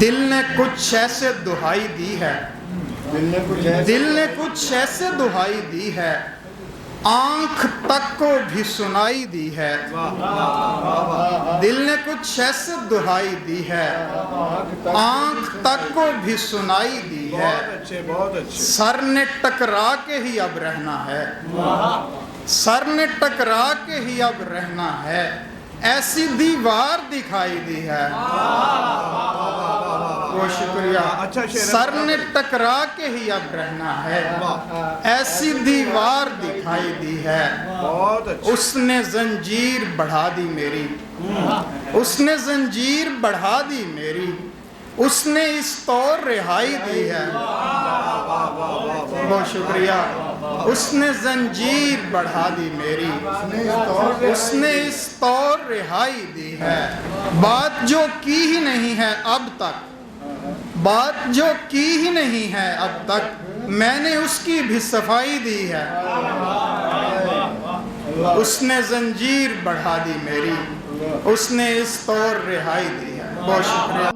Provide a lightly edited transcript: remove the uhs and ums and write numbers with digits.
دل نے کچھ ایسے دہائی دی ہے، دل نے کچھ ایسے دہائی دی ہے، آنکھ تک کو بھی سنائی دی ہے۔ دل نے کچھ ایسے دہائی دی ہے، آنکھ تک کو بھی سنائی دی ہے۔ سر نے ٹکرا کے ہی اب رہنا ہے، سر نے ٹکرا کے ہی اب رہنا ہے، ایسی دیوار دکھائی دی ہے۔ وہ شکریہ۔ سر نے ٹکرا کے ہی اب رہنا ہے، ایسی دیوار دکھائی دی ہے۔ اس نے زنجیر بڑھا دی میری، اس نے زنجیر بڑھا دی میری، اس نے اس طور رہائی دی ہے۔ بہت شکریہ۔ اس نے زنجیر بڑھا دی میری، اس نے اس طور رہائی دی ہے۔ بات جو کی ہی نہیں ہے اب تک، بات جو کی ہی نہیں ہے اب تک، میں نے اس کی بھی صفائی دی ہے۔ اس نے زنجیر بڑھا دی میری، اس نے اس طور رہائی دی ہے۔ بہت شکریہ۔